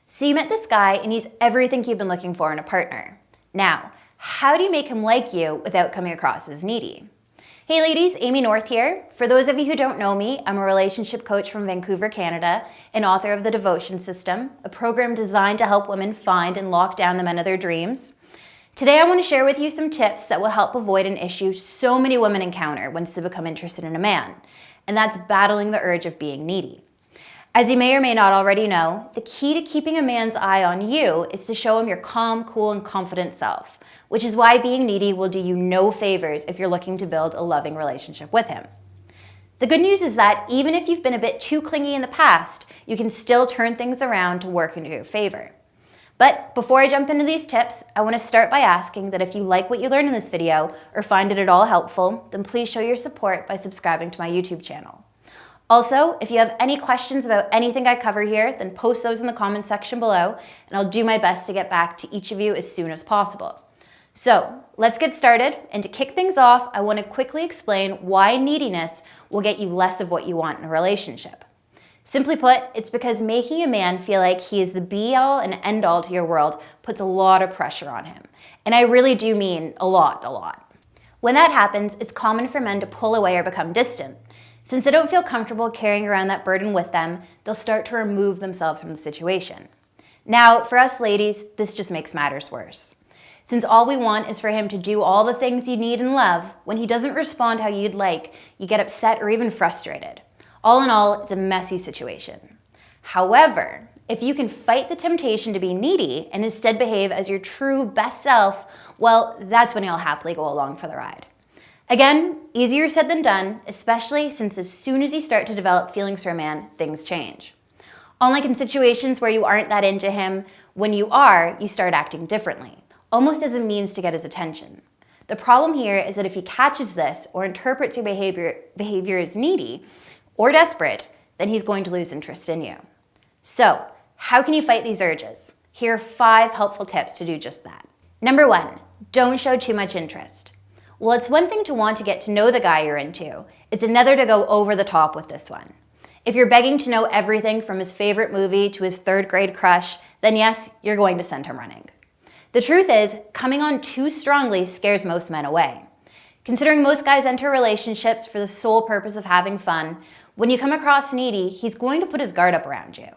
So you met this guy and he's everything you've been looking for in a partner. Now, how do you make him like you without coming across as needy? Hey ladies, Amy North here. For those of you who don't know me, I'm a relationship coach from Vancouver, Canada, and author of The Devotion System, a program designed to help women find and lock down the men of their dreams. Today I want to share with you some tips that will help avoid an issue so many women encounter once they become interested in a man, and that's battling the urge of being needy. As you may or may not already know, the key to keeping a man's eye on you is to show him your calm, cool, and confident self, which is why being needy will do you no favors if you're looking to build a loving relationship with him. The good news is that even if you've been a bit too clingy in the past, you can still turn things around to work in your favor. But before I jump into these tips, I want to start by asking that if you like what you learned in this video or find it at all helpful, then please show your support by subscribing to my YouTube channel. Also, if you have any questions about anything I cover here, then post those in the comment section below, and I'll do my best to get back to each of you as soon as possible. So, let's get started, and to kick things off, I want to quickly explain why neediness will get you less of what you want in a relationship. Simply put, it's because making a man feel like he is the be-all and end-all to your world puts a lot of pressure on him. And I really do mean a lot. When that happens, it's common for men to pull away or become distant. Since they don't feel comfortable carrying around that burden with them, they'll start to remove themselves from the situation. Now, for us ladies, this just makes matters worse. Since all we want is for him to do all the things you need and love, when he doesn't respond how you'd like, you get upset or even frustrated. All in all, it's a messy situation. However, if you can fight the temptation to be needy and instead behave as your true best self, well, that's when you'll happily go along for the ride. Again, easier said than done, especially since as soon as you start to develop feelings for a man, things change. Unlike in situations where you aren't that into him, when you are, you start acting differently, almost as a means to get his attention. The problem here is that if he catches this or interprets your behavior as needy or desperate, then he's going to lose interest in you. So, how can you fight these urges? Here are 5 helpful tips to do just that. Number 1, don't show too much interest. Well, it's one thing to want to get to know the guy you're into. It's another to go over the top with this one. If you're begging to know everything from his favorite movie to his 3rd grade crush, then yes, you're going to send him running. The truth is, coming on too strongly scares most men away. Considering most guys enter relationships for the sole purpose of having fun, when you come across needy, he's going to put his guard up around you.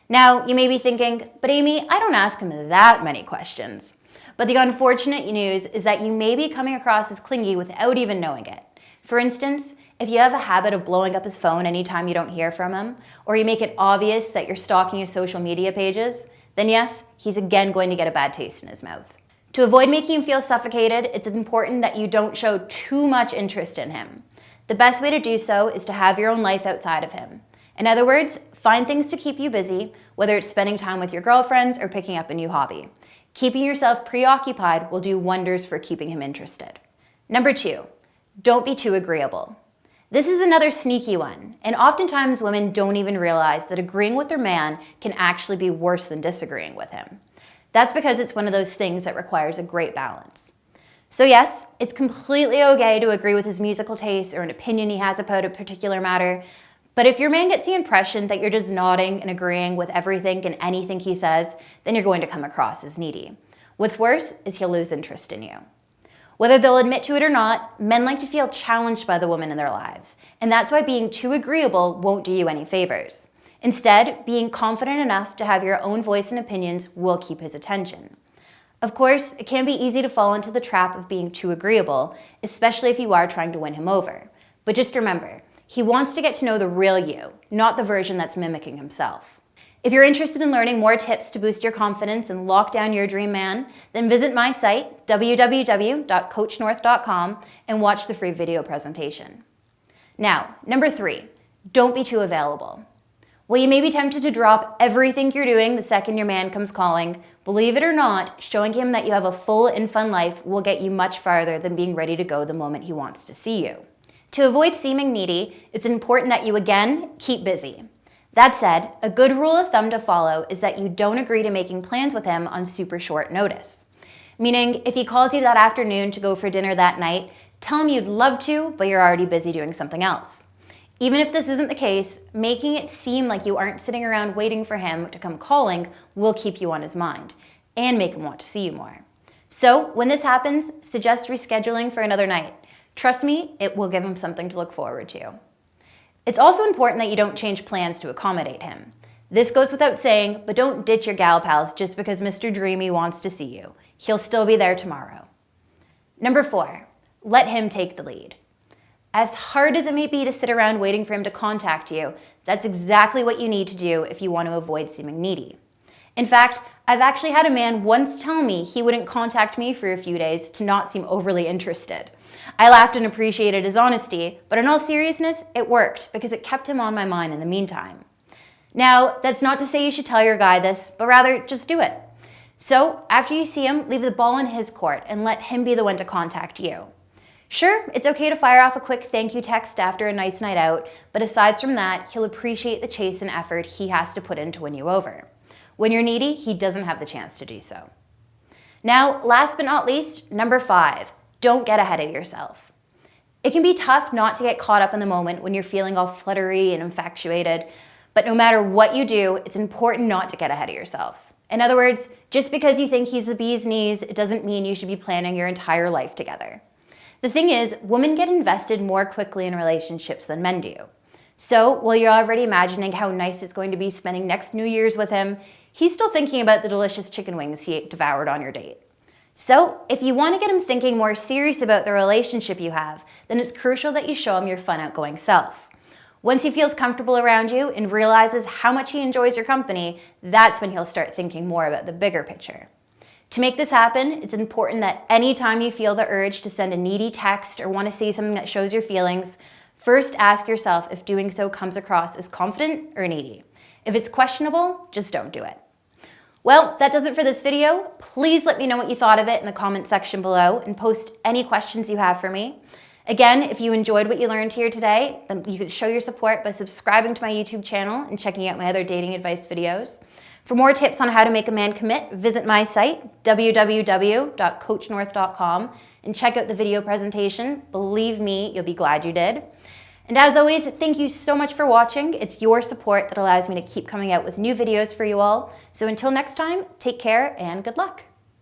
Now, you may be thinking, but Amy, I don't ask him that many questions. But the unfortunate news is that you may be coming across as clingy without even knowing it. For instance, if you have a habit of blowing up his phone anytime you don't hear from him, or you make it obvious that you're stalking his social media pages, then yes, he's again going to get a bad taste in his mouth. To avoid making him feel suffocated, it's important that you don't show too much interest in him. The best way to do so is to have your own life outside of him. In other words, find things to keep you busy, whether it's spending time with your girlfriends or picking up a new hobby. Keeping yourself preoccupied will do wonders for keeping him interested. Number 2, don't be too agreeable. This is another sneaky one, and oftentimes women don't even realize that agreeing with their man can actually be worse than disagreeing with him. That's because it's one of those things that requires a great balance. So yes, it's completely okay to agree with his musical taste or an opinion he has about a particular matter, but if your man gets the impression that you're just nodding and agreeing with everything and anything he says, then you're going to come across as needy. What's worse is he'll lose interest in you. Whether they'll admit to it or not, men like to feel challenged by the woman in their lives, and that's why being too agreeable won't do you any favors. Instead, being confident enough to have your own voice and opinions will keep his attention. Of course, it can be easy to fall into the trap of being too agreeable, especially if you are trying to win him over. But just remember, he wants to get to know the real you, not the version that's mimicking himself. If you're interested in learning more tips to boost your confidence and lock down your dream man, then visit my site, www.coachnorth.com, and watch the free video presentation. Now, number 3, don't be too available. While you may be tempted to drop everything you're doing the second your man comes calling, believe it or not, showing him that you have a full and fun life will get you much farther than being ready to go the moment he wants to see you. To avoid seeming needy, it's important that you again keep busy. That said, a good rule of thumb to follow is that you don't agree to making plans with him on super short notice. Meaning, if he calls you that afternoon to go for dinner that night, tell him you'd love to, but you're already busy doing something else. Even if this isn't the case, making it seem like you aren't sitting around waiting for him to come calling will keep you on his mind and make him want to see you more. So when this happens, suggest rescheduling for another night. Trust me, it will give him something to look forward to. It's also important that you don't change plans to accommodate him. This goes without saying, but don't ditch your gal pals just because Mr. Dreamy wants to see you. He'll still be there tomorrow. Number 4, let him take the lead. As hard as it may be to sit around waiting for him to contact you, that's exactly what you need to do if you want to avoid seeming needy. In fact, I've actually had a man once tell me he wouldn't contact me for a few days to not seem overly interested. I laughed and appreciated his honesty, but in all seriousness, it worked because it kept him on my mind in the meantime. Now, that's not to say you should tell your guy this, but rather just do it. So after you see him, leave the ball in his court and let him be the one to contact you. Sure, it's okay to fire off a quick thank you text after a nice night out, but aside from that, he'll appreciate the chase and effort he has to put in to win you over. When you're needy, he doesn't have the chance to do so. Now, last but not least, number 5, don't get ahead of yourself. It can be tough not to get caught up in the moment when you're feeling all fluttery and infatuated, but no matter what you do, it's important not to get ahead of yourself. In other words, just because you think he's the bee's knees, it doesn't mean you should be planning your entire life together. The thing is, women get invested more quickly in relationships than men do. So while you're already imagining how nice it's going to be spending next New Year's with him, he's still thinking about the delicious chicken wings he devoured on your date. So if you want to get him thinking more serious about the relationship you have, then it's crucial that you show him your fun, outgoing self. Once he feels comfortable around you and realizes how much he enjoys your company, that's when he'll start thinking more about the bigger picture. To make this happen, it's important that anytime you feel the urge to send a needy text or want to say something that shows your feelings, first ask yourself if doing so comes across as confident or needy. If it's questionable, just don't do it. Well, that does it for this video. Please let me know what you thought of it in the comment section below and post any questions you have for me. Again, if you enjoyed what you learned here today, then you can show your support by subscribing to my YouTube channel and checking out my other dating advice videos. For more tips on how to make a man commit, visit my site, www.coachnorth.com, and check out the video presentation. Believe me, you'll be glad you did. And as always, thank you so much for watching. It's your support that allows me to keep coming out with new videos for you all. So until next time, take care and good luck.